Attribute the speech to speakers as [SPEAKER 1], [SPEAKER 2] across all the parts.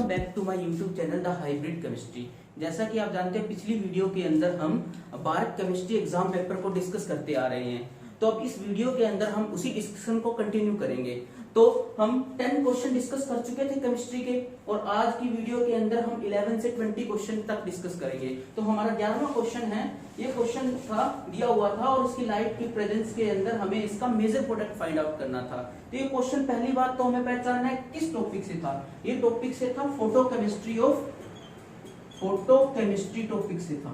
[SPEAKER 1] Welcome back to my YouTube channel the hybrid chemistry. जैसा कि आप जानते हैं पिछली वीडियो के अंदर हम भारत केमिस्ट्री एग्जाम पेपर को डिस्कस करते आ रहे हैं, तो अब इस वीडियो के अंदर हम उसी डिस्कशन को कंटिन्यू करेंगे। तो हम 10 क्वेश्चन डिस्कस कर चुके थे केमिस्ट्री के और आज की वीडियो के अंदर हम 11 से 20 क्वेश्चन तक डिस्कस करेंगे। तो हमारा 11वां क्वेश्चन है, ये क्वेश्चन था दिया हुआ था और उसकी लाइट की प्रेजेंस के अंदर हमें इसका मेजर प्रोडक्ट फाइंड आउट करना था। तो ये क्वेश्चन पहली बात तो हमें पहचानना है किस टॉपिक से था। ये टॉपिक से था फोटोकेमिस्ट्री टॉपिक से था,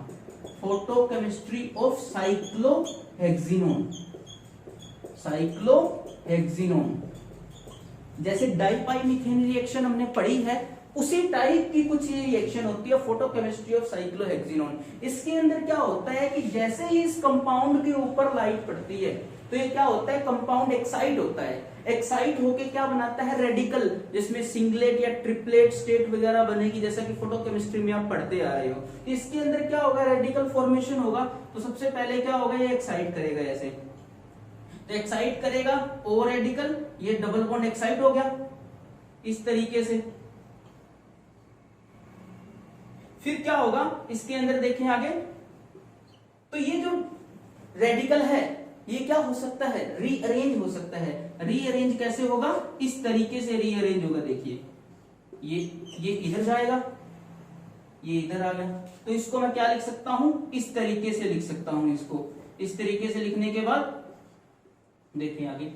[SPEAKER 1] फोटोकेमिस्ट्री ऑफ साइक्लोहेक्सिनोन। जैसे डाइपाइमिथेन रिएक्शन हमने पढ़ी है, उसी टाइप की कुछ ये रिएक्शन होती है फोटोकेमिस्ट्री ऑफ साइक्लोहेक्सिनोन। इसके अंदर क्या होता है कि जैसे ही इस कंपाउंड के ऊपर लाइट पड़ती है तो ये क्या होता है, कंपाउंड एक्साइट होता है। एक्साइट होके क्या बनाता है, रेडिकल, जिसमें सिंगलेट या ट्रिपलेट स्टेट वगैरह बनेगी, जैसा कि फोटोकेमिस्ट्री में आप पढ़ते आ रहे हो। तो इसके अंदर क्या होगा, रेडिकल फॉर्मेशन होगा। तो सबसे पहले क्या होगा, ये एक्साइट करेगा, ऐसे तो एक्साइट करेगा ओ रेडिकल, ये डबल बॉन्ड एक्साइट हो गया इस तरीके से। फिर क्या होगा इसके अंदर, देखें आगे, तो ये जो रेडिकल है ये क्या हो सकता है, रीअरेंज हो सकता है। रीअरेंज कैसे होगा, इस तरीके से रीअरेंज होगा। देखिए ये इधर जाएगा, ये इधर आ गया। तो इसको मैं क्या लिख सकता हूं, इस तरीके से लिख सकता हूं। इसको इस तरीके से लिखने के बाद देखिए आगे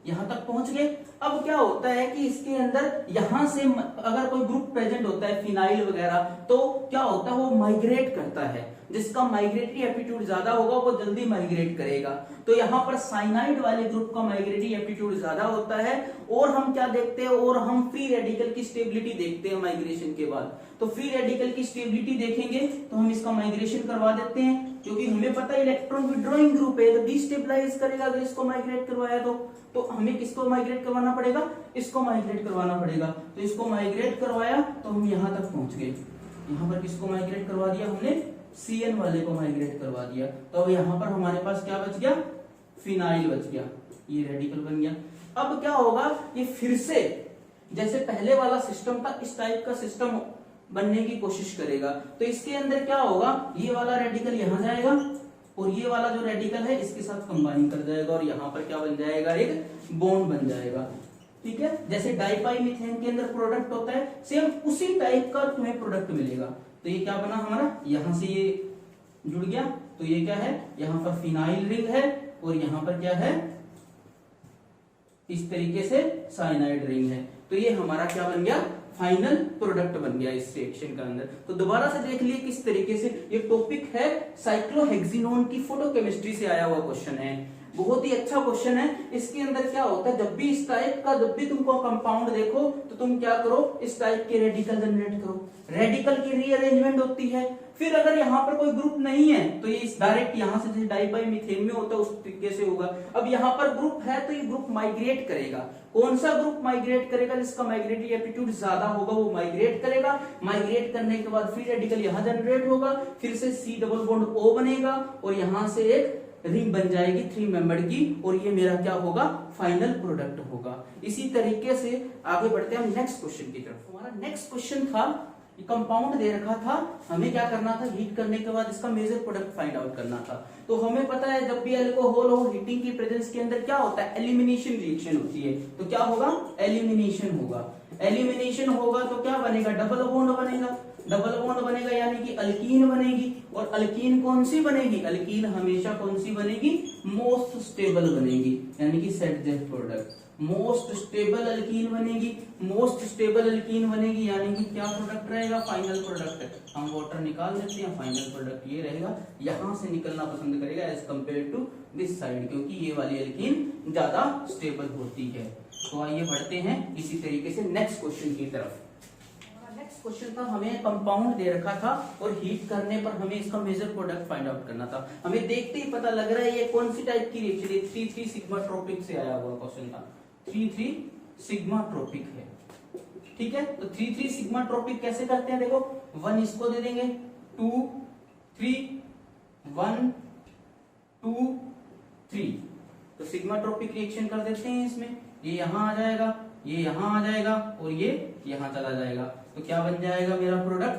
[SPEAKER 1] यहां तक पहुंच गए। अब क्या होता है कि इसके अंदर यहां से अगर कोई ग्रुप प्रेजेंट होता है, फिनाइल वगैरह, तो क्या होता है, वो माइग्रेट करता है। जिसका माइग्रेटरी एप्टीट्यूड ज्यादा होगा वो जल्दी माइग्रेट करेगा। तो यहाँ पर साइनाइड वाले ग्रुप का माइग्रेटरी एप्टीट्यूड ज्यादा होता है। और हम क्या देखते हैं, और हम फ्री रेडिकल की स्टेबिलिटी देखते हैं माइग्रेशन के बाद। तो फ्री रेडिकल की स्टेबिलिटी देखेंगे तो हम इसका माइग्रेशन करवा देते हैं, क्योंकि हमें पता है इलेक्ट्रॉन विड्रॉइंग ग्रुप है तो डिस्टेबलाइज करेगा अगर इसको माइग्रेट करवाया तो हमें किसको माइग्रेट करवाना पड़ेगा, इसको माइग्रेट करवाना पड़ेगा। तो इसको माइग्रेट करवाया तो हम यहां तक पहुंच गए। यहां पर किसको माइग्रेट करवा दिया हमने, CN वाले को माइग्रेट करवा दिया। तो अब यहां पर हमारे पास क्या बच गया, फिनाइल बच गया, ये रेडिकल बन गया। अब क्या होगा, ये फिर से जैसे पहले वाला सिस्टम था इस टाइप का सिस्टम बनने की कोशिश करेगा। तो इसके अंदर क्या होगा, ये वाला रेडिकल यहां जाएगा और ये वाला जो रेडिकल है इसके साथ कंबाइन कर जाएगा और यहाँ पर क्या बन जाएगा, एक बॉन्ड बन जाएगा। ठीक है, जैसे डाइपाइमिथेन के अंदर प्रोडक्ट होता है, सेम उसी टाइप का तुम्हें प्रोडक्ट मिलेगा। तो ये क्या बना हमारा, यहां से ये जुड़ गया, तो ये क्या है, यहां पर फिनाइल रिंग है और यहां पर क्या है, इस तरीके से साइनाइड रिंग है। तो ये हमारा क्या बन गया, फाइनल प्रोडक्ट बन गया इस रिएक्शन का अंदर। तो दोबारा से देख लिए किस तरीके से ये टॉपिक है, साइक्लोहेक्सिनोन की फोटोकेमिस्ट्री से आया हुआ क्वेश्चन है। बहुत ही अच्छा क्वेश्चन है। इसके अंदर क्या होता है, जब भी इस टाइप का, जब भी तुमको कंपाउंड देखो तो तुम क्या करो, इस टाइप के रेडिकल जनरेट करो। रेडिकल की रीअरेंजमेंट होती है। फिर अगर यहाँ पर कोई ग्रुप नहीं है तो ये इस डायरेक्ट यहाँ से जैसे डाइपाइमिथेन में होता है उस तरीके से होगा। अब यहाँ पर ग्रुप है तो ये ग्रुप माइग्रेट करेगा। कौन सा ग्रुप माइग्रेट करेगा, जिसका माइग्रेटरी एप्टीट्यूड ज्यादा होगा वो माइग्रेट करेगा। माइग्रेट करने के बाद फ्री रेडिकल यहाँ जनरेट होगा, फिर से C डबल बॉन्ड O बनेगा और यहाँ से एक रिंग बन जाएगी 3 मेंबर्ड की, और ये मेरा क्या होगा, फाइनल प्रोडक्ट होगा। इसी तरीके से आगे बढ़ते हैं हम नेक्स्ट क्वेश्चन की तरफ। हमारा नेक्स्ट क्वेश्चन था, कंपाउंड दे रखा था, हमें क्या करना था, हीट करने के बाद इसका मेजर प्रोडक्ट फाइंड आउट करना था। तो हमें पता है जब भी अल्कोहल हो, हीटिंग की प्रेजेंस के अंदर क्या होता है, एलिमिनेशन रिएक्शन होती है। तो क्या होगा, एलिमिनेशन होगा। एलिमिनेशन होगा तो क्या बनेगा, डबल बॉन्ड बनेगा। डबल बॉन्ड बनेगा यानी कि अल्कीन बनेगी। और अल्कीन कौन सी बनेगी, अल्कीन हमेशा कौन सी बनेगी, मोस्ट स्टेबल बनेगी, यानी कि ZZ product, most stable alkyne बनेगी। मोस्ट स्टेबल अल्कीन बनेगी यानी कि क्या प्रोडक्ट रहेगा, फाइनल प्रोडक्ट। हम वाटर निकाल देते हैं, फाइनल प्रोडक्ट ये रहेगा। यहां से निकलना पसंद करेगा as compare to this side, क्योंकि ये वाली अल्कीन ज्यादा स्टेबल होती है। तो आइए बढ़ते हैं इसी तरीके से नेक्स्ट क्वेश्चन की तरफ। नेक्स्ट क्वेश्चन था, हमें कंपाउंड दे रखा था और हीट करने पर हमें इसका मेजर प्रोडक्ट फाइंड आउट करना था। हमें देखते ही पता लग रहा है ये कौन सी टाइप की रिएक्शन है, 3,3 सिग्मा ट्रोपिक से आया हुआ क्वेश्चन था। 3,3 सिग्मा ट्रोपिक है। ठीक है, तो 3,3 सिग्मा ट्रोपिक कैसे करते हैं, देखो 1 इसको दे देंगे, 2 3 1 2 3, तो सिग्मा ट्रोपिक रिएक्शन कर देते हैं इसमें। ये यहां आ जाएगा ये यहाँ आ जाएगा और ये यहाँ चला जाएगा। तो क्या बन जाएगा मेरा प्रोडक्ट?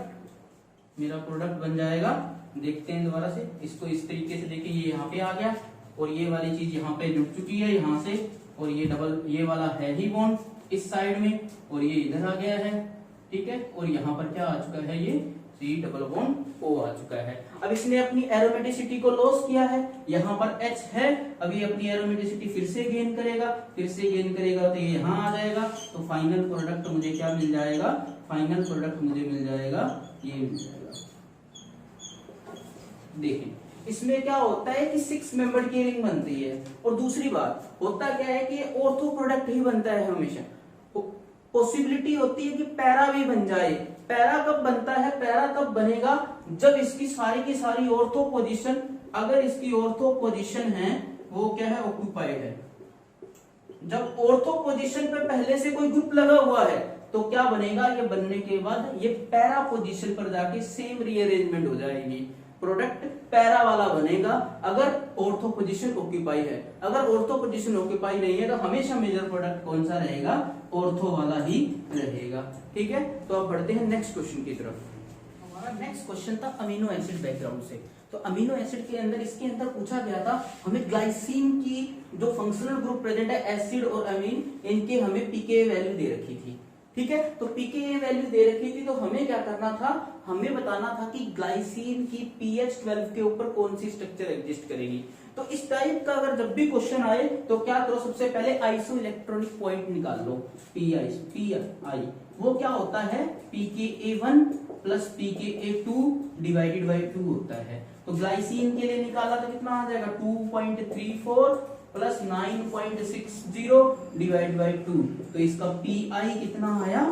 [SPEAKER 1] मेरा प्रोडक्ट बन जाएगा, देखते हैं दोबारा से इसको, इस तरीके से देखिए ये यहाँ पे आ गया और ये वाली चीज यहाँ पे जुड़ चुकी है यहाँ से, और ये डबल ये वाला है ही बॉन्ड इस साइड में और ये इधर आ गया है, ठीक है। और यहाँ पर क्या आ चुका है, ये C डबल बॉन्ड O आ चुका है। अब इसने अपनी एरोमेटिसिटी को लॉस किया है, यहाँ पर H है, अभी अपनी एरोमेटिसिटी फिर से गेन करेगा, तो ये यहाँ आ जाएगा। तो फाइनल प्रोडक्ट मुझे क्या मिल जाएगा? फाइनल प्रोडक्ट मुझे मिल जाएगा, ये मिल जाएगा। देखें इसमें क्या होता है कि 6 मेंबर की रिंग बनती है, और दूसरी बात होता क्या है कि ऑर्थो प्रोडक्ट ही बनता है हमेशा। पॉसिबिलिटी होती है कि पैरा भी बन जाए। पैरा कब बनता है? पैरा तब बनेगा जब इसकी सारी की सारी ऑर्थो पोजीशन, अगर इसकी ऑर्थो पोजीशन है वो क्या है, ऑक्युपाइड है। जब ऑर्थो पोजीशन पे पहले से कोई ग्रुप लगा हुआ है तो क्या बनेगा, ये बनने के बाद ये पैरा पोजीशन पर जाके सेम रीअरेंजमेंट हो जाएगी, प्रोडक्ट पैरा वाला बनेगा अगर ऑर्थो पोजीशन ऑक्यूपाई है। अगर ऑर्थो पोजीशन ऑक्यूपाई नहीं है तो हमेशा मेजर प्रोडक्ट कौन सा रहेगा? ऑर्थो वाला ही रहेगा, ठीक है। तो अब बढ़ते हैं नेक्स्ट क्वेश्चन की तरफ। हमारा नेक्स्ट क्वेश्चन था अमीनो एसिड बैकग्राउंड से। तो अमीनो एसिड के अंदर, इसके अंदर पूछा गया था हमें ग्लाइसिन की जो फंक्शनल ग्रुप प्रेजेंट है एसिड और अमीन, इनके हमें पीके वैल्यू दे रखी थी, ठीक है। तो पीके वैल्यू दे रखी थी, तो हमें क्या करना था, हमें बताना था कि ग्लाइसिन की पीएच 12 के ऊपर कौन सी स्ट्रक्चर एग्जिस्ट करेगी। तो इस टाइप का अगर जब भी क्वेश्चन आए तो क्या करो, सबसे पहले आइसो इलेक्ट्रॉनिक पॉइंट निकाल लो, पीआई वो क्या होता है, pKa1 plus pKa2 divided by 2 होता है। तो ग्लाइसिन के लिए निकाला तो कितना आ जाएगा, 2.34 प्लस 9.60 डिवाइड बाई 2, तो इसका पीआई कितना आया,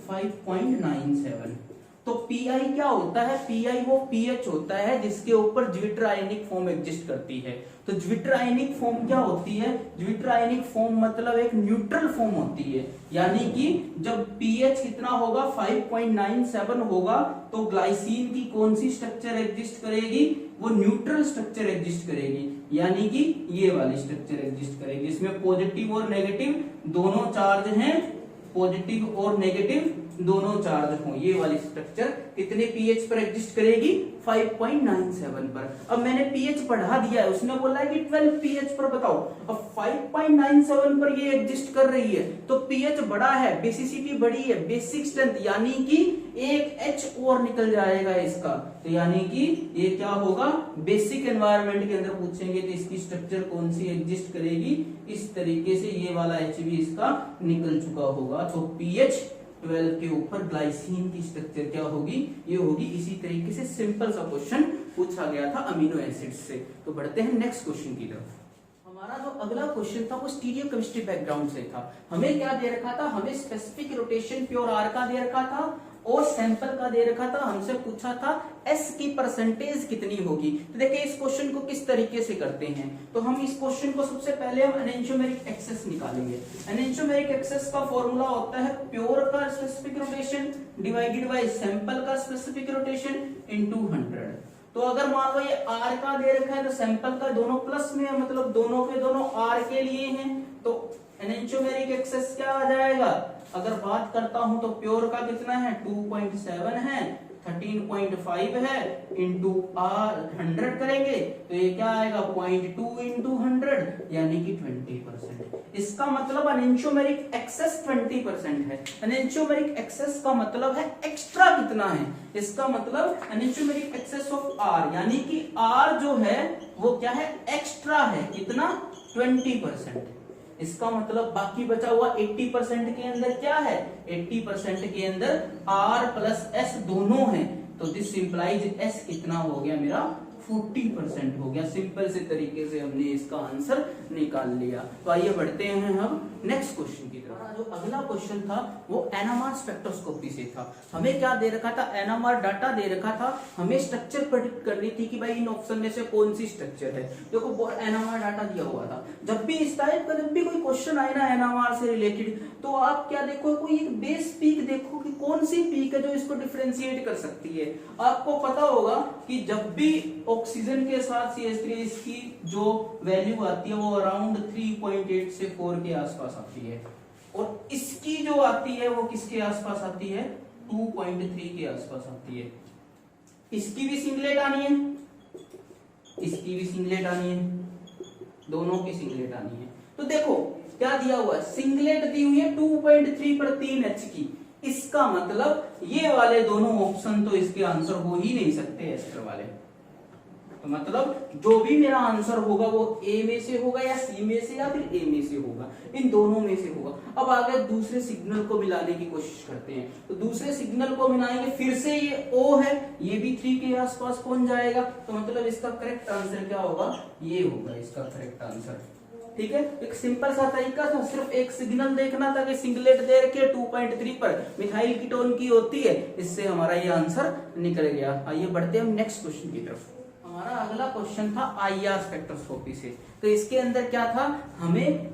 [SPEAKER 1] 5.97। तो पीआई क्या होता है, पीआई वो पीएच होता है जिसके ऊपर ज्विटर आयनिक फॉर्म एग्जिस्ट करती है। तो ज्विटर आयनिक फॉर्म क्या होती है, ज्विटर आयनिक फॉर्म मतलब एक न्यूट्रल फॉर्म होती है, यानी कि जब पीएच कितना होगा 5.97 होगा तो ग्लाइसिन की कौन सी स्ट्रक्चर एग्जिस्ट करेगी, वो न्यूट्रल स्ट्रक्चर एग्जिस्ट करेगी, यानी कि ये वाली स्ट्रक्चर एग्जिस्ट करेगी। इसमें पॉजिटिव और नेगेटिव दोनों चार्ज हैं, पॉजिटिव और नेगेटिव दोनों चार्ज हों, ये वाली स्ट्रक्चर कितने पीएच पर एग्जिस्ट करेगी, 5.97 पर। अब मैंने पीएच बढ़ा दिया है, उसने बोला है कि 12 पीएच पर बताओ। अब 5.97 पर ये एग्जिस्ट कर रही है तो पीएच बड़ा है, बेसिसिटी बड़ी है, बेसिक स्ट्रेंथ यानी कि एक एच और निकल जाएगा इसका, तो यानी कि ये क्या होगा, बेसिक एनवायरनमेंट के अंदर पूछेंगे तो इसकी स्ट्रक्चर कौन सी एग्जिस्ट करेगी, इस तरीके से ये वाला एच भी इसका निकल चुका होगा। तो पीएच 12 के ऊपर ग्लाइसिन की स्ट्रक्चर क्या होगी, ये होगी। इसी तरीके से सिंपल सा क्वेश्चन पूछा गया था अमीनो एसिड से। तो बढ़ते हैं नेक्स्ट क्वेश्चन की तरफ। हमारा जो अगला क्वेश्चन था वो स्टीरियोकेमिस्ट्री बैकग्राउंड से था। हमें क्या दे रखा था, हमें स्पेसिफिक रोटेशन प्योर आर का दे रखा था और सैंपल का दे रखा था। हमसे पूछा था एस की परसेंटेज कितनी होगी। तो देखिए इस क्वेश्चन को किस तरीके से करते हैं। तो हम इस क्वेश्चन को सबसे पहले हम एनेंटियोमेरिक एक्सेस निकालेंगे। एनेंटियोमेरिक एक्सेस का फॉर्मूला होता है प्योर का specific rotation divided by sample का स्पेसिफिक रोटेशन इनटू 100। तो अगर मान लो ये आर का दे रखा है तो सैंपल का दोनों प्लस में है, मतलब दोनों के दोनों आर के लिए हैं, तो एनेंटियोमेरिक एक्सेस क्या आ जाएगा। अगर बात करता हूं तो प्योर का कितना है 2.7 है, 13.5 है, इंटू आर 100 करेंगे तो ये क्या आएगा 0.2 इंटू 100 यानी कि 20%। इसका मतलब एनेंटियोमेरिक एक्सेस 20% है। एनेंटियोमेरिक एक्सेस का मतलब है एक्स्ट्रा कितना है, इसका मतलब एनेंटियोमेरिक एक्सेस ऑफ आर यानी कि आर जो है वो क्या है एक्स्ट्रा है, कितना 20%। इसका मतलब बाकी बचा हुआ 80% के अंदर क्या है, 80% के अंदर R प्लस S दोनों हैं, तो दिस इंप्लाइज S कितना हो गया मेरा 40% हो गया। सिंपल से तरीके से हमने इसका आंसर निकाल लिया। तो आइए बढ़ते हैं हम नेक्स्ट क्वेश्चन की तरफ। जो अगला क्वेश्चन था वो एनएमआर स्पेक्ट्रोस्कोपी से था। हमें क्या दे रखा था, एनएमआर डाटा दे रखा था, हमें स्ट्रक्चर प्रेडिक्ट करनी थी कि भाई इन ऑप्शन में से कौन सी स्ट्रक्चर है। देखो एनएमआर डाटा दिया हुआ था। जब भी इस टाइप का जब भी कोई क्वेश्चन आए ना एनएमआर से रिलेटेड, तो आप क्या देखो, कोई एक बेस पीक देखो कि कौन सी पीक है जो इसको डिफरेंशिएट कर सकती है। आपको पता होगा कि जब भी ऑक्सीजन के साथ CH3 इसकी जो वैल्यू आती है वो अराउंड 3.8 से 4 के आसपास आती है। और इसकी जो आती है वो किसके आसपास आती है, 2.3 के आसपास आती है। इसकी भी सिंगलेट आनी है, इसकी भी सिंगलेट आनी है, दोनों की सिंगलेट आनी है। तो देखो क्या दिया हुआ है, सिंगलेट दी हुई है 2.3 पर 3H की। इसका मतलब ये वाले दोनों ऑप्शन तो इसके आंसर हो ही नहीं सकते एस्टर वाले। तो मतलब जो भी मेरा आंसर होगा वो ए में से होगा या सी में से या फिर ए में से होगा, इन दोनों में से होगा। अब आगे दूसरे सिग्नल को मिलाने की कोशिश करते हैं। तो दूसरे सिग्नल को मिलाएंगे, फिर से ये ओ है, ये भी 3 के आसपास पहुंच जाएगा। तो मतलब इसका करेक्ट आंसर क्या होगा, ये होगा इसका करेक्ट आंसर। ठीक है, एक सिंपल सा तरीका था, सिर्फ एक सिग्नल देखना था कि सिंगलेट दे रखे 2.3 पर मिथाइल कीटोन की होती है, इससे हमारा ये आंसर निकल गया। आइए बढ़ते हैं हम नेक्स्ट क्वेश्चन की तरफ। हमारा अगला क्वेश्चन था आईआर स्पेक्ट्रोस्कोपी से। तो इसके अंदर क्या था, हमें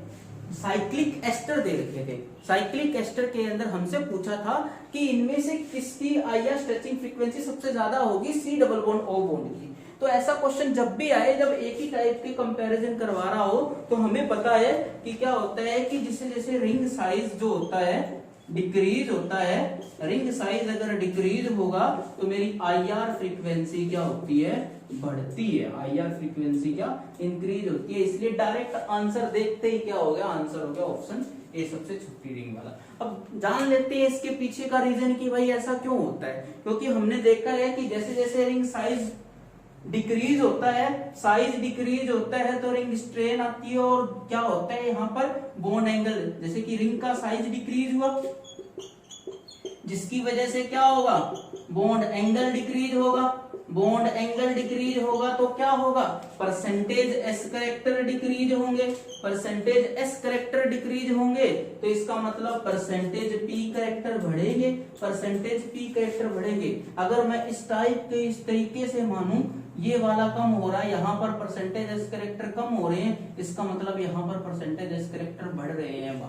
[SPEAKER 1] साइक्लिक एस्टर दे रखे थे। साइक्लिक एस्टर के अंदर हमसे पूछा था कि इनमें से किसकी आईआर स्ट्रेचिंग फ्रीक्वेंसी सबसे ज्यादा होगी, C double bond O bond की। तो ऐसा क्वेश्चन जब भी आए, जब एक ही टाइप के कंपैरिजन करवा रहा हो, तो हमें पता है कि क्या होता है कि जैसे जैसे रिंग साइज जो होता है डिक्रीज होता है, रिंग साइज अगर डिक्रीज होगा तो मेरी आईआर फ्रीक्वेंसी क्या होती है, बढ़ती है। आईआर फ्रीक्वेंसी क्या इंक्रीज होती है। इसलिए डायरेक्ट आंसर देखते ही क्या हो गया, आंसर हो गया ऑप्शन ए, सबसे छोटी रिंग वाला। अब जान लेते हैं इसके पीछे का रीजन कि भाई ऐसा क्यों होता है। क्योंकि हमने देखा है कि जैसे जैसे रिंग साइज डिक्रीज होता है, साइज डिक्रीज होता है तो रिंग स्ट्रेन आती है, और क्या होता है यहाँ पर बॉन्ड एंगल, जैसे कि रिंग का साइज डिक्रीज हुआ जिसकी वजह से क्या होगा, बॉन्ड एंगल डिक्रीज होगा। बॉन्ड एंगल डिक्रीज होगा तो क्या होगा, परसेंटेज एस करेक्टर डिक्रीज होंगे। परसेंटेज एस करेक्टर डिक्रीज होंगे तो इसका मतलब परसेंटेज पी करेक्टर बढ़ेंगे। परसेंटेज पी करेक्टर बढ़ेंगे। अगर मैं इस टाइप के इस तरीके से मानूं, ये वाला कम हो रहा है, यहाँ पर परसेंटेज एस करेक्टर कम हो रहे हैं, इसका मतलब यहाँ पर परसेंटेज एस करेक्टर बढ़ रहे हैं।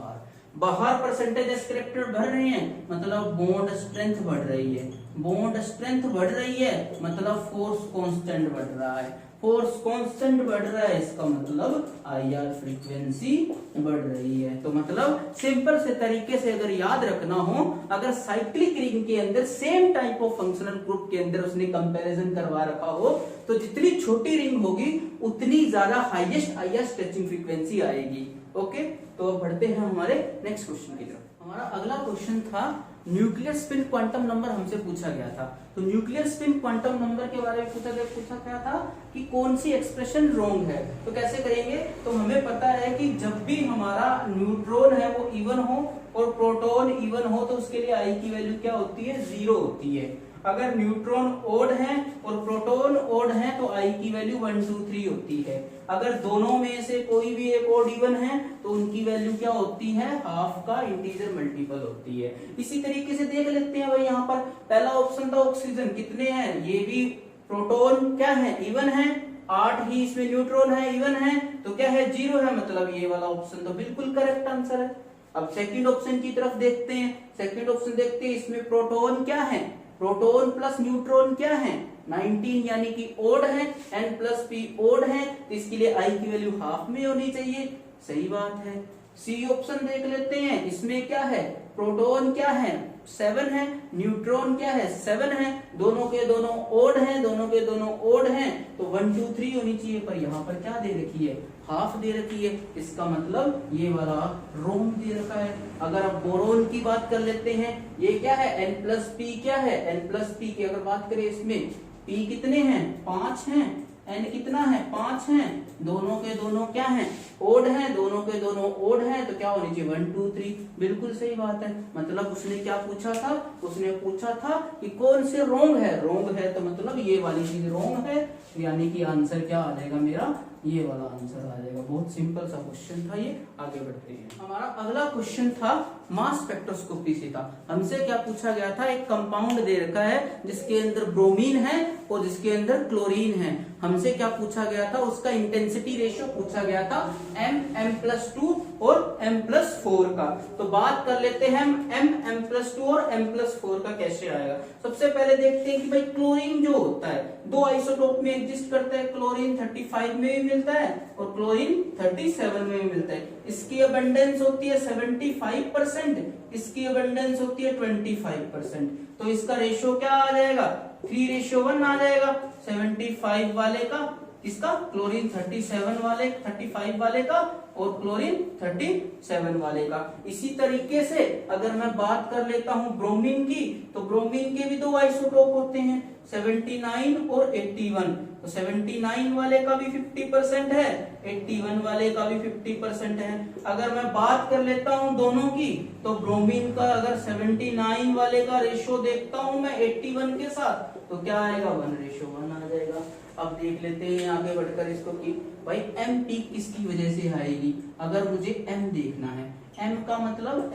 [SPEAKER 1] बाहर परसेंटेज एस करेक्टर बढ़ रहे हैं, मतलब बॉन्ड स्ट्रेंथ बढ़ रही है। बॉन्ड स्ट्रेंथ बढ़ रही है मतलब फोर्स कांस्टेंट बढ़ रहा है। फोर्स कांस्टेंट बढ़ रहा है, इसका मतलब आईआर फ्रीक्वेंसी बढ़ रही है। तो मतलब सिंपल से तरीके से अगर याद रखना हो, अगर साइक्लिक रिंग के अंदर same type of functional group के अंदर उसने कंपैरिजन करवा रखा हो, तो जितनी छोटी रिंग होगी उतनी ज्यादा हाईएस्ट आईआर स्ट्रेचिंग फ्रीक्वेंसी आएगी। ओके, तो अब बढ़ते हैं हमारे नेक्स्ट क्वेश्चन की तरफ। हमारा अगला क्वेश्चन था न्यूक्लियर स्पिन क्वांटम नंबर हमसे पूछा गया था। तो न्यूक्लियर स्पिन क्वांटम नंबर के बारे में पूछा गया था कि कौन सी एक्सप्रेशन रॉन्ग है। तो कैसे करेंगे, तो हमें पता है कि जब भी हमारा न्यूट्रॉन है वो इवन हो और प्रोटॉन इवन हो तो उसके लिए आई की वैल्यू क्या होती है, 0 होती है। अगर न्यूट्रॉन ओड है और प्रोटॉन ओड है तो आई की वैल्यू 1 2 3 होती है। अगर दोनों में से कोई भी एक ओड इवन है तो उनकी वैल्यू क्या होती है, हाफ का इंटीजर मल्टीपल होती है। इसी तरीके से देख लेते हैं भाई, यहाँ पर पहला ऑप्शन था ऑक्सीजन, कितने हैं, ये भी प्रोटॉन क्या है, इवन है, 8 ही इसमें न्यूट्रॉन है, इवन है, तो क्या है, 0 है, मतलब ये वाला ऑप्शन तो बिल्कुल करेक्ट आंसर है। अब सेकंड ऑप्शन की तरफ देखते हैं। सेकंड ऑप्शन देखते हैं, इसमें प्रोटॉन क्या है, प्रोटॉन प्लस न्यूट्रॉन क्या है, 19 यानी कि ओड है, n प्लस पी ओड है, तो इसके लिए आई की वैल्यू हाफ में होनी चाहिए। सही बात है। सी ऑप्शन देख लेते हैं, इसमें क्या है, प्रोटॉन क्या है, 7 है, न्यूट्रॉन क्या है, 7 है, दोनों के दोनों ओड हैं, दोनों के दोनों ओड हैं, तो 1 2 3 होनी चाहिए, पर यहाँ पर क्या दे रखी है, हाफ दे रखी है। इसका मतलब ये वाला रोम दे रखा है। अगर आप बोरोन की बात कर लेते हैं, ये क्या है, n प्लस पी क्या है, n प्लस पी की अगर बात करें, इसमें p कितने हैं, 5 हैं, n कितना है, 5 हैं, दोनों के दोनों क्या हैं, ओड हैं, दोनों के दोनों ओड हैं, तो क्या होनी चाहिए, 1 2 3। बिल्कुल सही बात है। मतलब उसने क्या पूछा था, उसने पूछा था कि कौन से रोंग है, रोंग है तो मतलब ये वाली चीज रोंग है, यानी कि आंसर क्या आ जाएगा मेरा, ये वाला आंसर आ जाएगा। बहुत सिंपल सा क्वेश्चन था ये। आगे बढ़ते हैं। हमारा अगला क्वेश्चन था मास स्पेक्ट्रोस्कोपी से था। हमसे क्या पूछा गया था, एक कंपाउंड दे रखा है जिसके अंदर ब्रोमीन है और जिसके अंदर क्लोरीन है। हमसे क्या पूछा गया था, उसका इंटेंसिटी रेशियो पूछा गया था m+2 और m+4 का। तो बात कर लेते हैं हम m+2 और m+4 का कैसे आएगा। सबसे पहले देखते हैं कि भाई क्लोरीन जो होता है दो आइसोटोप में एग्जिस्ट करता है, क्लोरीन 35 में भी मिलता है और क्लोरीन 37 में भी मिलता है। इसकी अबंडेंस होती है 75%, इसकी अबंडेंस होती है 25%। तो इसका रेशियो क्या आ जाएगा, 3:1 आ जाएगा। 75 वाले का, इसका क्लोरीन 35 वाले का और क्लोरीन 37 वाले का। इसी तरीके से अगर मैं बात कर लेता हूं ब्रोमीन की, तो ब्रोमीन के भी दो आइसोटोप होते हैं, 79 और 81। तो 79 वाले का भी 50% है, 81 वाले का भी 50% है। अगर मैं बात कर लेता हूं दोनों की, तो ब्रोमीन का अगर 79 वाले का रेशियो देखता हूं मैं 81 के साथ, तो क्या आएगा, 1:1 आ जाएगा। अब देख लेते हैं आगे बढ़कर इसको कि भाई एम पीक किसकी वजह से आएगी। अगर मुझे एम देखना है, एम का मतलब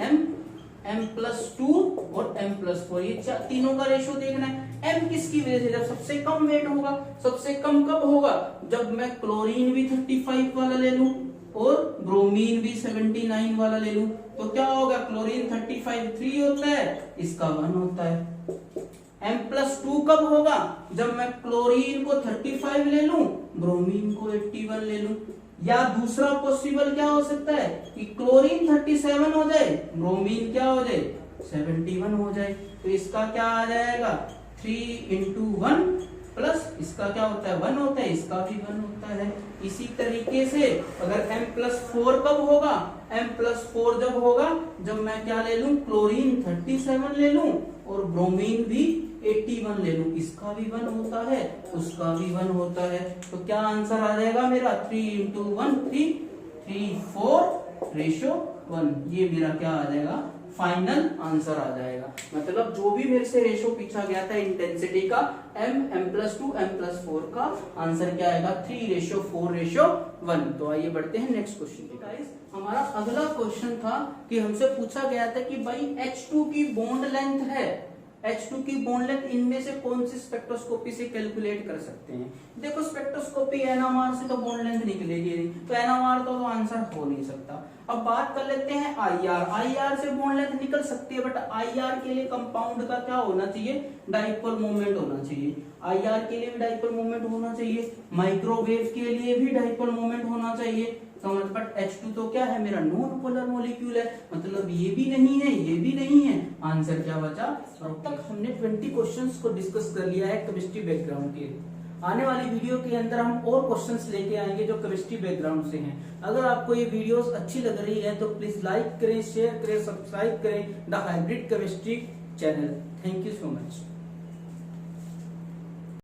[SPEAKER 1] M+2 और M+4, ये तीनों का रेशियो देखना है। एम किसकी वजह से, जब सबसे कम वेट होगा। सबसे कम कब होगा, जब मैं क्लोरीन भी 35 वाला ले लूं और ब्रोमीन भी 79 वाला ले लूं, तो क्या होगा, क्लोरीन 35 3 होता है, इसका 1 होता है। M+2 कब होगा, जब मैं क्लोरीन को 35 ले लूं, ब्रोमीन को 81 ले लूं। या दूसरा पॉसिबल क्या हो सकता है कि क्लोरीन 37 हो जाए, ब्रोमीन क्या हो जाए, 71 हो जाए। तो इसका क्या आ जाएगा, 3 × 1 प्लस इसका क्या होता है, 1 होता है, इसका भी 1 होता है। इसी तरीके से अगर M+4 कब होगा, M+4 जब होगा जब मैं क्या ले लूं, क्लोरीन 37 ले लूं और ब्रोमीन भी 81 ले लूं, इसका भी 1 होता है, उसका भी 1 होता है। तो क्या आंसर आ जाएगा मेरा, 3 × 1 3 4:1। ये मेरा क्या आ जाएगा, फाइनल आंसर आ जाएगा। मतलब जो भी मेरे से रेशो पूछा गया था इंटेंसिटी का, M+2 M+4 का आंसर क्या आएगा, 3:4:1। तो आइए बढ़ते हैं नेक्स्ट क्वेश्चन पे। गाइस हमारा अगला क्वेश्चन था कि हमसे पूछा गया था कि भाई H2 की बॉन्ड लेंथ है, H2 की बॉन्ड लेंथ इनमें से कौन सी स्पेक्ट्रोस्कोपी से कैलकुलेट कर सकते हैं। देखो स्पेक्ट्रोस्कोपी NMR से तो बॉन्ड लेंथ निकलेगी नहीं, तो NMR तो आंसर हो नहीं सकता। अब बात कर लेते हैं IR से बॉन्ड लेंथ निकल सकती है, बट IR के लिए कंपाउंड का क्या होना चाहिए, डाइपोल मोमेंट होना चाहिए। IR के लिए भी डाइपोल मोमेंट होना चाहिए, माइक्रोवेव के लिए भी डाइपोल मोमेंट होना चाहिए। तो बट H2 तो क्या है, मेरा नॉन पोलर मॉलिक्यूल है, मतलब ये भी नहीं है, ये भी नहीं है। आंसर क्या बचा। अब तक हमने 20 क्वेश्चंस को डिस्कस कर लिया है केमिस्ट्री बैकग्राउंड के। आने वाली वीडियो के अंदर हम और क्वेश्चंस लेके आएंगे जो केमिस्ट्री बैकग्राउंड से हैं। अगर आपको ये वीडियोस अच्छी लग रही है तो प्लीज लाइक करें, शेयर करें, सब्सक्राइब करें the hybrid chemistry channel. Thank you so much.